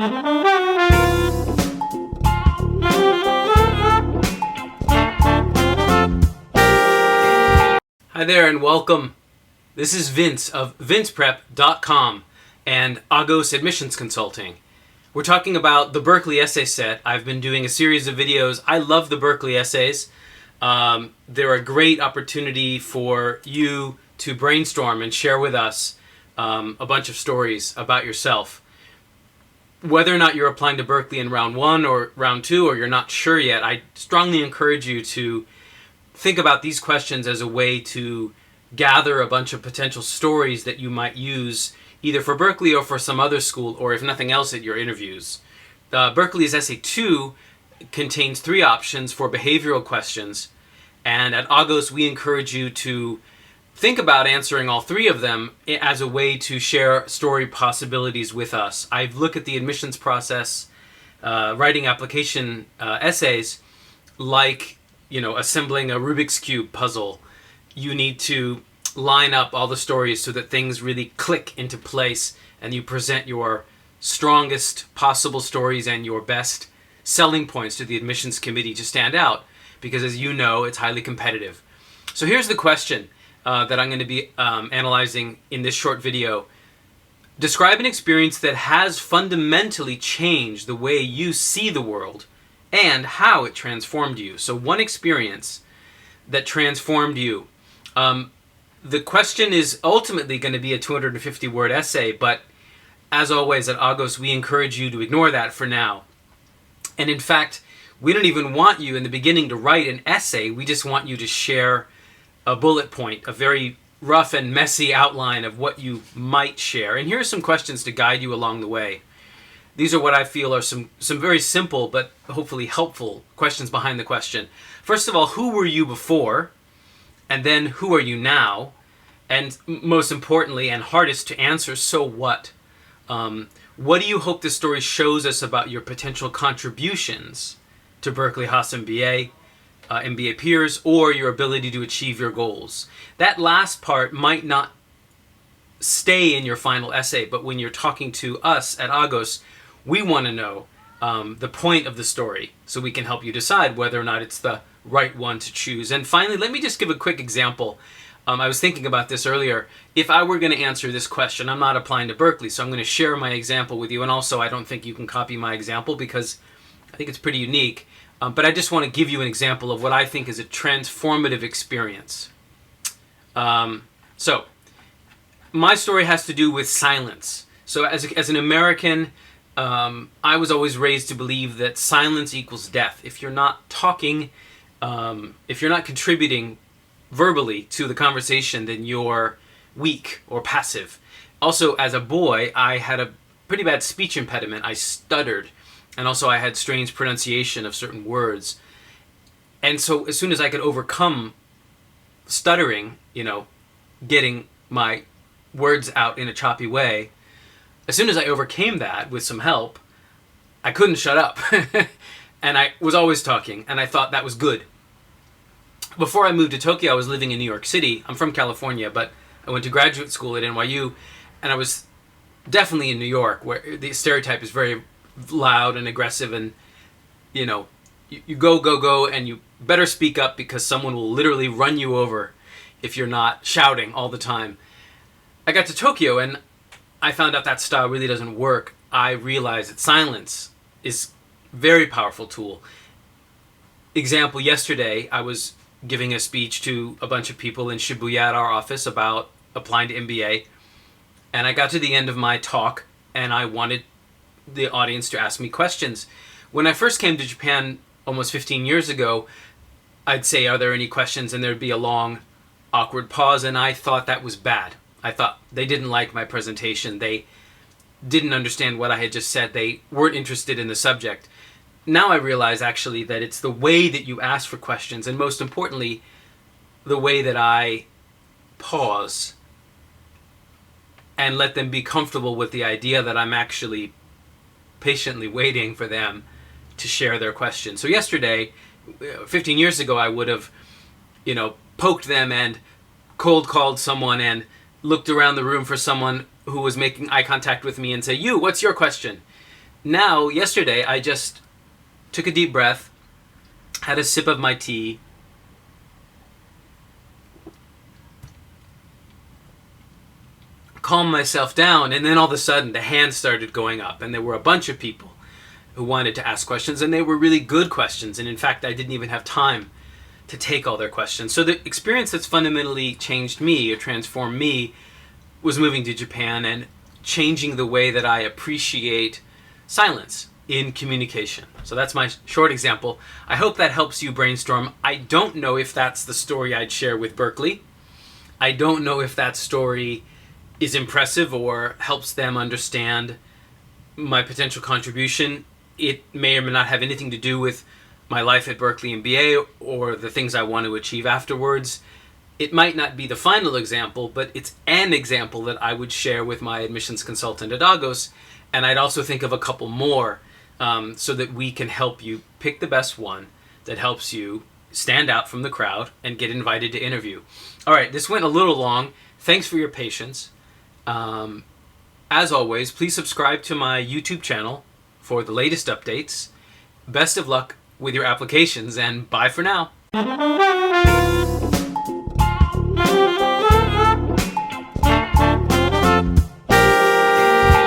Hi there and welcome. This is Vince of vinceprep.com and Agos Admissions Consulting. We're talking about the Berkeley essay set. I've been doing a series of videos. I love the Berkeley essays. They're a great opportunity for you to brainstorm and share with us a bunch of stories about yourself. Whether or not you're applying to Berkeley in round 1 or round 2 or you're not sure yet, I strongly encourage you to think about these questions as a way to gather a bunch of potential stories that you might use either for Berkeley or for some other school, or if nothing else, at your interviews. Berkeley's Essay 2 contains 3 options for behavioral questions, and at Agos we encourage you to think about answering all 3 of them as a way to share story possibilities with us. I've looked at the admissions process, writing application essays like assembling a Rubik's Cube puzzle. You need to line up all the stories so that things really click into place and you present your strongest possible stories and your best selling points to the admissions committee to stand out, because as you know, it's highly competitive. So here's the question that I'm going to be analyzing in this short video. Describe an experience that has fundamentally changed the way you see the world and how it transformed you. So one experience that transformed you. The question is ultimately going to be a 250-word essay, but as always at Agos, we encourage you to ignore that for now. And in fact, we don't even want you in the beginning to write an essay. We just want you to share a bullet point, a very rough and messy outline of what you might share. And here are some questions to guide you along the way. These are what I feel are some very simple but hopefully helpful questions behind the question. First of all, who were you before? And then who are you now? And most importantly and hardest to answer, so what? What do you hope this story shows us about your potential contributions to Berkeley Haas MBA, MBA peers, or your ability to achieve your goals? That last part might not stay in your final essay, but when you're talking to us at Agos, we want to know the point of the story so we can help you decide whether or not it's the right one to choose. And finally, let me just give a quick example. I was thinking about this earlier. If I were going to answer this question, I'm not applying to Berkeley, so I'm going to share my example with you. And also, I don't think you can copy my example because I think it's pretty unique. But I just want to give you an example of what I think is a transformative experience. So, my story has to do with silence. So as an American, I was always raised to believe that silence equals death. If you're not talking, if you're not contributing verbally to the conversation, then you're weak or passive. Also, as a boy, I had a pretty bad speech impediment. I stuttered, and also I had strange pronunciation of certain words. And so as soon as I could overcome stuttering, getting my words out in a choppy way, as soon as I overcame that with some help, I couldn't shut up. And I was always talking, and I thought that was good. Before I moved to Tokyo, I was living in New York City. I'm from California, but I went to graduate school at NYU, and I was definitely in New York, where the stereotype is very loud and aggressive, and you go, and you better speak up because someone will literally run you over if you're not shouting all the time. I got to Tokyo, and I found out that style really doesn't work. I realized that silence is a very powerful tool. Example, yesterday I was giving a speech to a bunch of people in Shibuya at our office about applying to MBA, and I got to the end of my talk and I wanted the audience to ask me questions. When I first came to Japan almost 15 years ago, I'd say, are there any questions? And there'd be a long, awkward pause, and I thought that was bad. I thought they didn't like my presentation. They didn't understand what I had just said. They weren't interested in the subject. Now I realize actually that it's the way that you ask for questions, and most importantly, the way that I pause and let them be comfortable with the idea that I'm actually patiently waiting for them to share their question. So yesterday, 15 years ago, I would have, poked them and cold called someone and looked around the room for someone who was making eye contact with me and say, "You, what's your question?" Now, yesterday, I just took a deep breath, had a sip of my tea, calmed myself down, and then all of a sudden the hands started going up, and there were a bunch of people who wanted to ask questions, and they were really good questions, and in fact I didn't even have time to take all their questions. So the experience that's fundamentally changed me or transformed me was moving to Japan and changing the way that I appreciate silence in communication. So that's my short example. I hope that helps you brainstorm. I don't know if that's the story I'd share with Berkeley. I don't know if that story is impressive or helps them understand my potential contribution. It may or may not have anything to do with my life at Berkeley and BA or the things I want to achieve afterwards. It might not be the final example, but it's an example that I would share with my admissions consultant at Agos, and I'd also think of a couple more so that we can help you pick the best one that helps you stand out from the crowd and get invited to interview. All right, this went a little long. Thanks for your patience. As always, please subscribe to my YouTube channel for the latest updates. Best of luck with your applications, and bye for now.